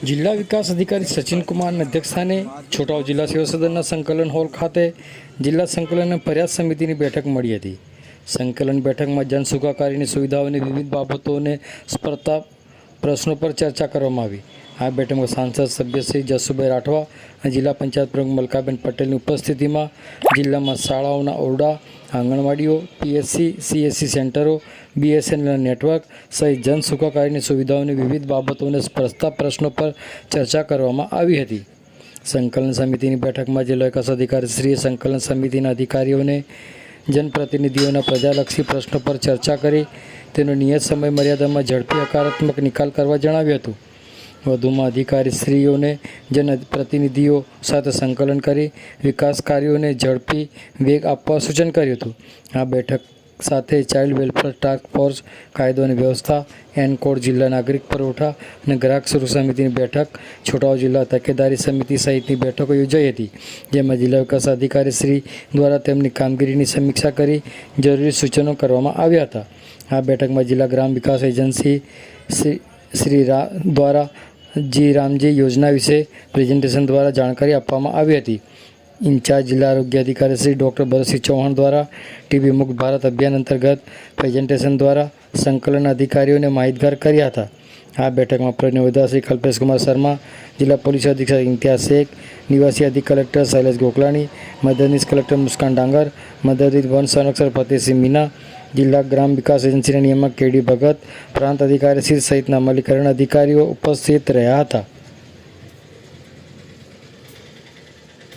જિલ્લા વિકાસ અધિકારી સચિન કુમારના અધ્યક્ષસ્થાને છોટાઉ જિલ્લા સેવા સદનના સંકલન હોલ ખાતે જિલ્લા સંકલન અને ફરિયાદ સમિતિની બેઠક મળી હતી. સંકલન બેઠકમાં જનસુખાકારીની સુવિધાઓની વિવિધ બાબતોને સ્પર્ધા પ્રશ્નો પર ચર્ચા કરવામાં આવી. આ બેઠકમાં સાંસદ સભ્ય શ્રી જસુભાઈ રાઠવા અને જિલ્લા પંચાયત પ્રમુખ મલકાબેન પટેલની ઉપસ્થિતિમાં જિલ્લામાં શાળાઓના ઓરડા, આંગણવાડીઓ, પીએસસી, સીએસસી સેન્ટરો, BSNL નેટવર્ક સહિત જનસુખાકારીની સુવિધાઓની વિવિધ બાબતોને સ્પર્ધા પ્રશ્નો પર ચર્ચા કરવામાં આવી હતી. સંકલન સમિતિની બેઠકમાં જિલ્લા વિકાસ અધિકારીશ્રીએ સંકલન સમિતિના અધિકારીઓને જનપ્રતિનિધિઓના પ્રજાલક્ષી પ્રશ્નો પર ચર્ચા કરી તેનો નિયત સમય મર્યાદામાં ઝડપી હકારાત્મક નિકાલ કરવા જણાવ્યું હતું. વધુમાં અધિકારીશ્રીઓને જનપ્રતિનિધિઓ સાથે સંકલન કરી વિકાસ કાર્યોને ઝડપી વેગ આપવા સૂચન કર્યું હતું. આ બેઠક સાથે ચાઇલ્ડ વેલફેર ટાસ્ક ફોર્સ, કાયદો અને વ્યવસ્થા, એનકોડ, જિલ્લા નાગરિક પુરવઠા અને ગ્રાહક સુરક્ષા સમિતિની બેઠક, છોટાઉ જિલ્લા તકેદારી સમિતિ સહિતની બેઠકો યોજાઈ હતી, જેમાં જિલ્લા વિકાસ અધિકારીશ્રી દ્વારા તેમની કામગીરીની સમીક્ષા કરી જરૂરી સૂચનો કરવામાં આવ્યા હતા. આ બેઠકમાં જિલ્લા ગ્રામ વિકાસ એજન્સી શ્રી દ્વારા જી રામજી યોજના વિશે પ્રેઝન્ટેશન દ્વારા જાણકારી આપવામાં આવી હતી. ઇન્ચાર્જ જિલ્લા આરોગ્ય અધિકારી શ્રી ડૉક્ટર ભરતસિંહ ચૌહાણ દ્વારા ટીબી મુક્ત ભારત અભિયાન અંતર્ગત પ્રેઝન્ટેશન દ્વારા સંકલન અધિકારીઓને માહિતગાર કર્યા હતા. આ બેઠકમાં પ્રણિવતા શ્રી કલ્પેશકુમાર શર્મા, જિલ્લા પોલીસ અધિક્ષક ઇમ્તિયાઝ શેખ, નિવાસી અધિક કલેક્ટર શૈલેષ ગોકલાણી, મદદનીશ કલેક્ટર મુસ્કાન ડાંગર, મદદનીશ વન સંરક્ષક ફતેહસિંહ મીના, જિલ્લા ગ્રામ વિકાસ એજન્સીના નિયામક KD ભગત, પ્રાંત અધિકારી શ્રી સહિતના અમલીકરણ અધિકારીઓ ઉપસ્થિત રહ્યા હતા.